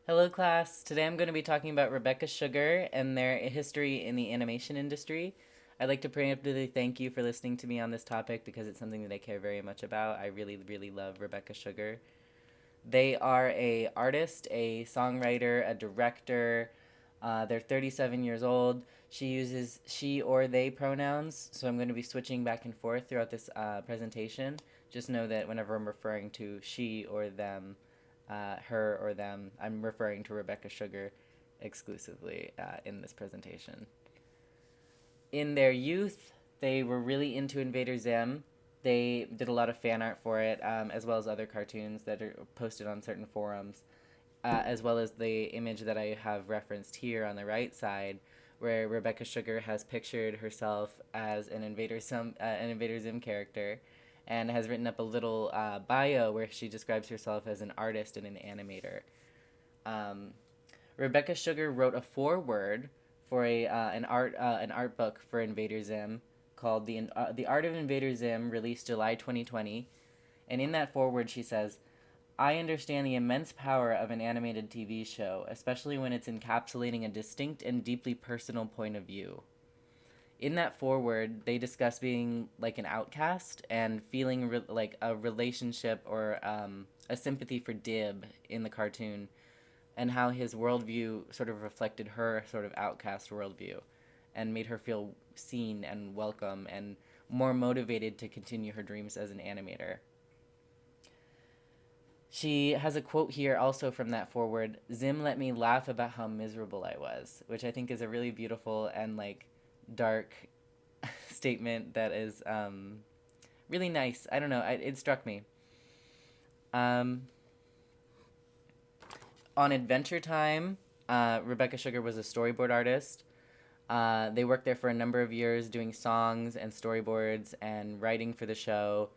Hello, class. Today I'm going to be talking about Rebecca Sugar and their history in the animation industry. I'd like to preemptively thank you for listening to me on this topic because it's something that I care very much about. I really, really love Rebecca Sugar. They are a artist, a songwriter, a director. They're 37 years old. She uses she or they pronouns, so I'm going to be switching back and forth throughout this presentation. Just know that whenever I'm referring to she or them, her or them, I'm referring to Rebecca Sugar exclusively in this presentation. In their youth, they were really into Invader Zim. They did a lot of fan art for it, as well as other cartoons that are posted on certain forums, as well as the image that I have referenced here on the right side, where Rebecca Sugar has pictured herself as an Invader Zim character, and has written up a little bio where she describes herself as an artist and an animator. Um, Rebecca Sugar wrote a foreword for an art book for Invader Zim called the Art of Invader Zim, released July 2020. And in that foreword, she says, "I understand the immense power of an animated TV show, especially when it's encapsulating a distinct and deeply personal point of view." In that foreword, they discuss being like an outcast and feeling like a relationship or a sympathy for Dib in the cartoon, and how his worldview sort of reflected her sort of outcast worldview and made her feel seen and welcome and more motivated to continue her dreams as an animator. She has a quote here also from that forward: "Zim let me laugh about how miserable I was," which I think is a really beautiful and like dark statement that is really nice. I don't know, it struck me. Um, on Adventure Time, Rebecca Sugar was a storyboard artist. They worked there for a number of years doing songs and storyboards and writing for the show.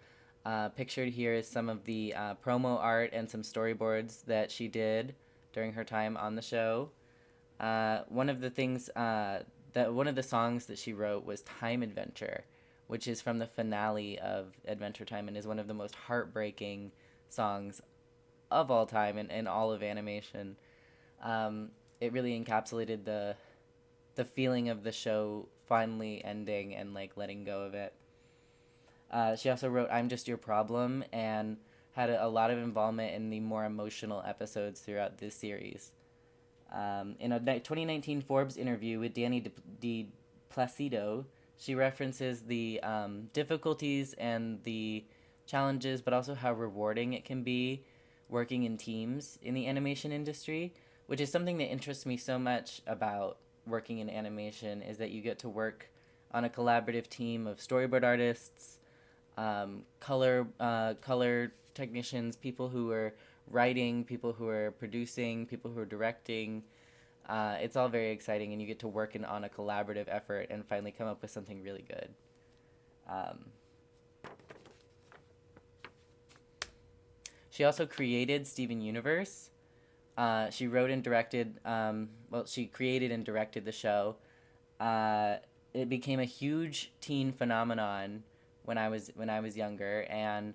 Pictured here is some of the promo art and some storyboards that she did during her time on the show. One of the things that one of the songs that she wrote was "Time Adventure," which is from the finale of Adventure Time and is one of the most heartbreaking songs of all time in all of animation. It really encapsulated the feeling of the show finally ending and like letting go of it. She also wrote "I'm Just Your Problem" and had a lot of involvement in the more emotional episodes throughout this series. In a 2019 Forbes interview with Danny Placido, she references the difficulties and the challenges, but also how rewarding it can be working in teams in the animation industry, which is something that interests me so much about working in animation, is that you get to work on a collaborative team of storyboard artists, color technicians, people who are writing, people who are producing, people who are directing. It's all very exciting, and you get to work on a collaborative effort and finally come up with something really good. Um, she also created Steven Universe. She wrote and directed. She created and directed the show. Uh, it became a huge teen phenomenon when I was younger, and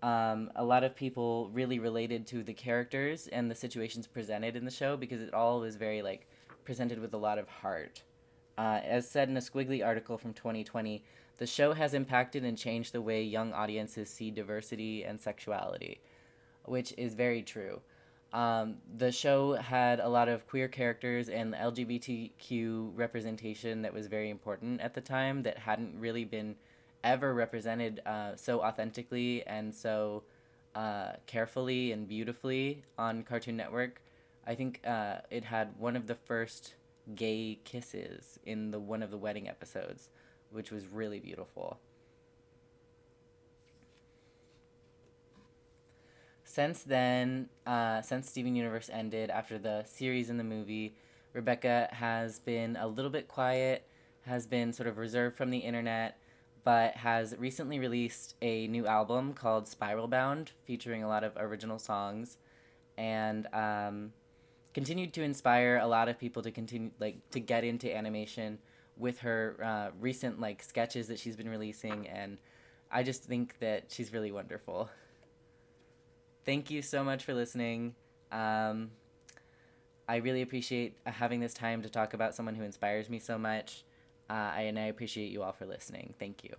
a lot of people really related to the characters and the situations presented in the show because it all was very like presented with a lot of heart. As said in a Squiggly article from 2020, the show has impacted and changed the way young audiences see diversity and sexuality, which is very true. The show had a lot of queer characters and LGBTQ representation that was very important at the time that hadn't really been ever represented so authentically and so carefully and beautifully on Cartoon Network. I think it had one of the first gay kisses in the one of the wedding episodes, which was really beautiful. Since then, since Steven Universe ended after the series and the movie, Rebecca has been a little bit quiet, has been sort of reserved from the internet, but has recently released a new album called Spiral Bound, featuring a lot of original songs, and continued to inspire a lot of people to continue like to get into animation with her recent like sketches that she's been releasing, and I just think that she's really wonderful. Thank you so much for listening. Um, I really appreciate having this time to talk about someone who inspires me so much. And I appreciate you all for listening. Thank you.